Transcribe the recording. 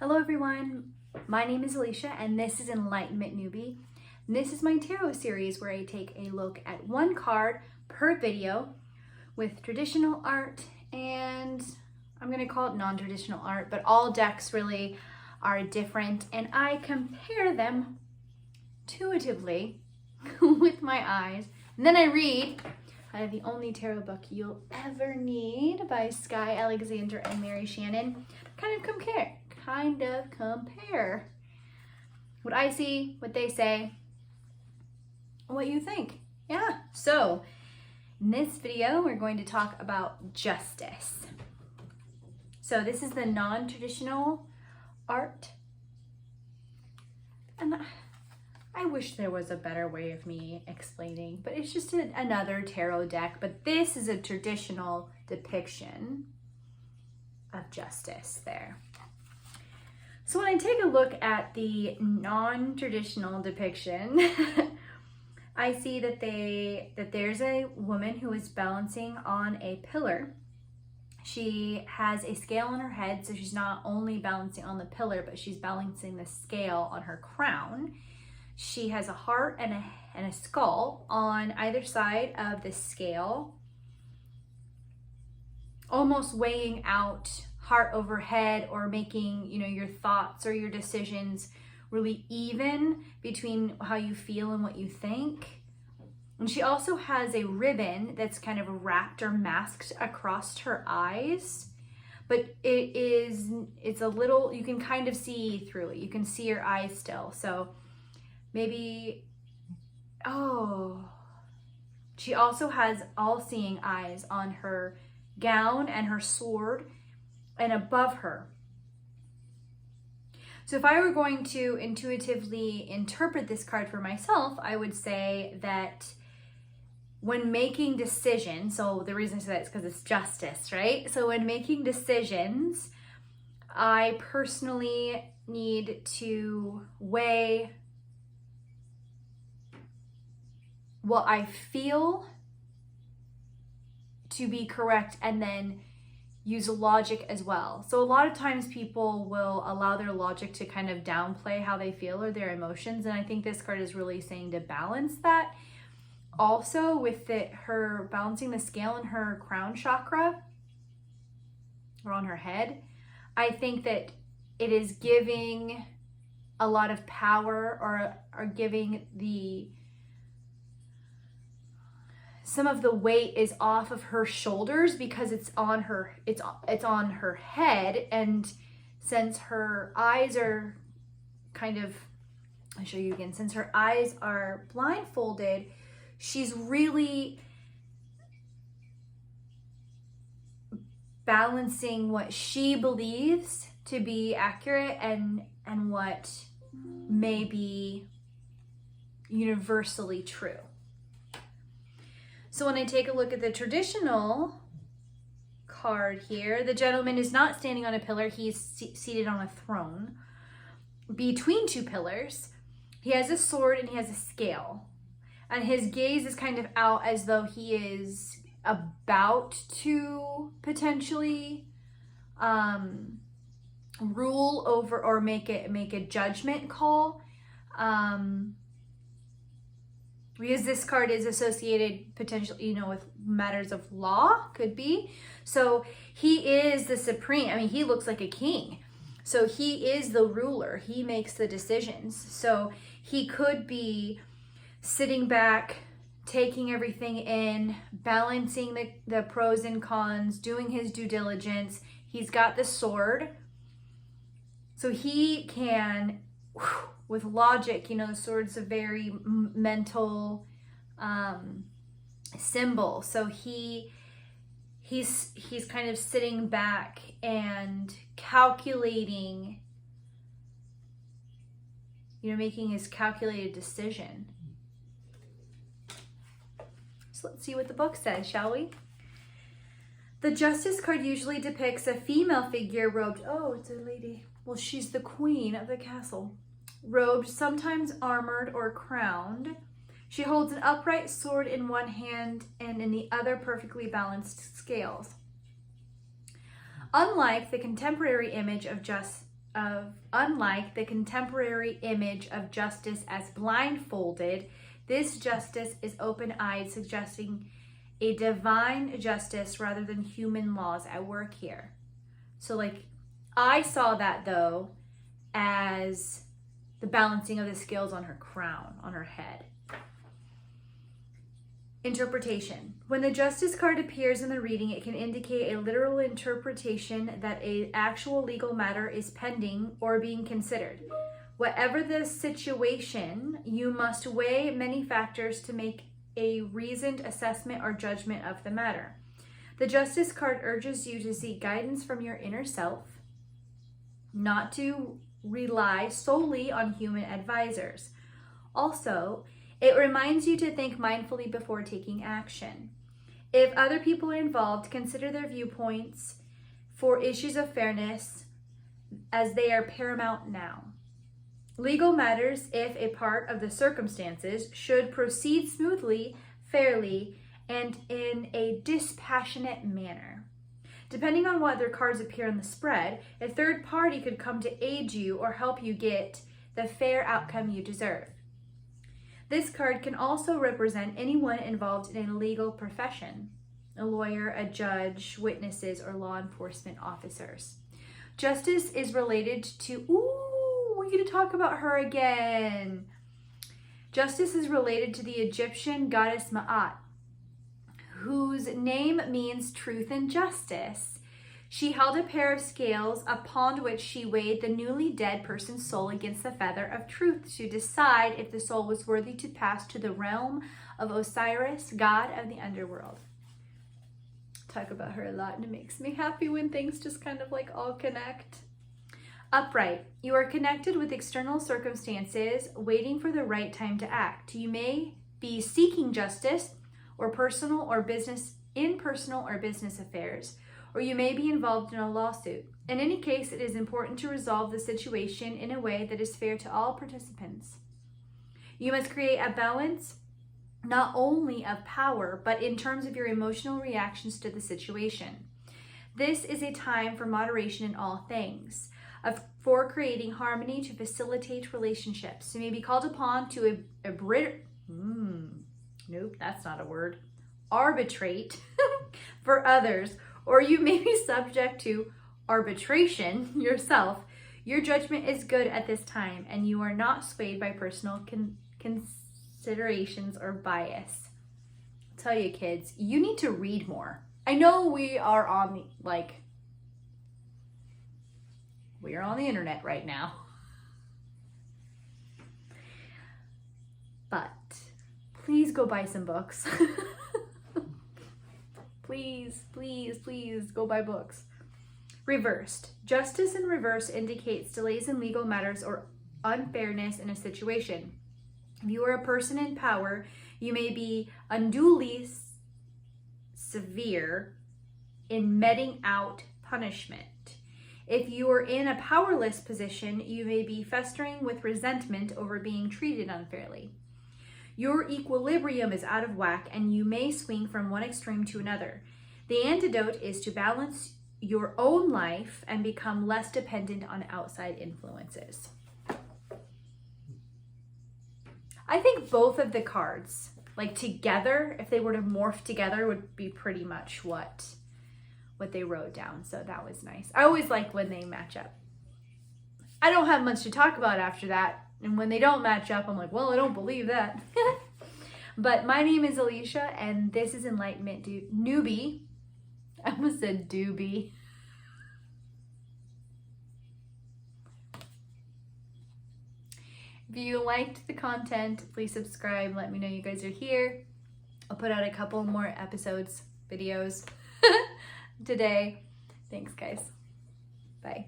Hello everyone, my name is Alicia and this is Enlightenment Newbie. And this is my tarot series where I take a look at one card per video with traditional art and I'm going to call it non-traditional art, but all decks really are different and I compare them intuitively with my eyes. And then I read the only tarot book you'll ever need by Sky Alexander and Mary Shannon. Kind of compare what I see, what they say, what you think. Yeah, so in this video, we're going to talk about justice. So this is the non-traditional art. And I wish there was a better way of me explaining, but it's just another tarot deck. But this is a traditional depiction of justice there. So when I take a look at the non-traditional depiction, I see that there's a woman who is balancing on a pillar. She has a scale on her head, so she's not only balancing on the pillar, but she's balancing the scale on her crown. She has a heart and a skull on either side of the scale, almost weighing out heart over head, or making, your thoughts or your decisions really even between how you feel and what you think. And she also has a ribbon that's kind of wrapped or masked across her eyes, but it's a little, you can kind of see through it. You can see her eyes still. So maybe, she also has all-seeing eyes on her gown and her sword and above her. So if I were going to intuitively interpret this card for myself, I would say that when making decisions, so the reason I say that is because it's justice, right? So when making decisions, I personally need to weigh what I feel to be correct and then use logic as well. So a lot of times people will allow their logic to kind of downplay how they feel or their emotions, and I think this card is really saying to balance that. Also with her balancing the scale in her crown chakra or on her head, I think that it is giving a lot of power or giving some of the weight is off of her shoulders because it's on her head, and since her eyes are I'll show you again, since her eyes are blindfolded, she's really balancing what she believes to be accurate and what may be universally true. So when I take a look at the traditional card here, the gentleman is not standing on a pillar. He's seated on a throne between two pillars. He has a sword and he has a scale. And his gaze is kind of out as though he is about to potentially rule over or make a judgment call. Because this card is associated potentially, with matters of law, could be. So he is the supreme. I mean, he looks like a king. So he is the ruler. He makes the decisions. So he could be sitting back, taking everything in, balancing the pros and cons, doing his due diligence. He's got the sword. So he can, with logic, the sword's a very mental symbol. So he's kind of sitting back and calculating, making his calculated decision. So let's see what the book says, shall we? The Justice card usually depicts a female figure robed, it's a lady. Well, she's the queen of the castle. Robed, sometimes armored or crowned. She holds an upright sword in one hand and in the other perfectly balanced scales. Unlike the contemporary image of unlike the contemporary image of justice as blindfolded, this justice is open-eyed, suggesting a divine justice rather than human laws at work here. So like, I saw that though as the balancing of the scales on her crown, on her head. Interpretation. When the Justice card appears in the reading, it can indicate a literal interpretation that an actual legal matter is pending or being considered. Whatever the situation, you must weigh many factors to make a reasoned assessment or judgment of the matter. The Justice card urges you to seek guidance from your inner self, not to rely solely on human advisors. Also, it reminds you to think mindfully before taking action. If other people are involved, consider their viewpoints for issues of fairness as they are paramount now. Legal matters, if a part of the circumstances, should proceed smoothly, fairly, and in a dispassionate manner. Depending on what other cards appear in the spread, a third party could come to aid you or help you get the fair outcome you deserve. This card can also represent anyone involved in a legal profession, a lawyer, a judge, witnesses, or law enforcement officers. Justice is related to, we're going to talk about her again. Justice is related to the Egyptian goddess Ma'at, whose name means truth and justice. She held a pair of scales upon which she weighed the newly dead person's soul against the feather of truth to decide if the soul was worthy to pass to the realm of Osiris, god of the underworld. Talk about her a lot, and it makes me happy when things just kind of like all connect. Upright. You are connected with external circumstances, waiting for the right time to act. You may be seeking justice or personal or business affairs, or you may be involved in a lawsuit. In any case, it is important to resolve the situation in a way that is fair to all participants. You must create a balance not only of power, but in terms of your emotional reactions to the situation. This is a time for moderation in all things, for creating harmony to facilitate relationships. You may be called upon to arbitrate for others, or you may be subject to arbitration yourself. Your judgment is good at this time, and you are not swayed by personal considerations or bias. I'll tell you, kids, you need to read more. I know we are on the internet right now, but please go buy some books. Please go buy books. Reversed. Justice in reverse indicates delays in legal matters or unfairness in a situation. If you are a person in power, you may be unduly severe in meting out punishment. If you are in a powerless position, you may be festering with resentment over being treated unfairly. Your equilibrium is out of whack, and you may swing from one extreme to another. The antidote is to balance your own life and become less dependent on outside influences. I think both of the cards, like together, if they were to morph together, would be pretty much what they wrote down. So that was nice. I always like when they match up. I don't have much to talk about after that. And when they don't match up, I'm like, well, I don't believe that. But my name is Alicia, and this is Enlightenment Newbie. I almost said doobie. If you liked the content, please subscribe. Let me know you guys are here. I'll put out a couple more videos today. Thanks, guys. Bye.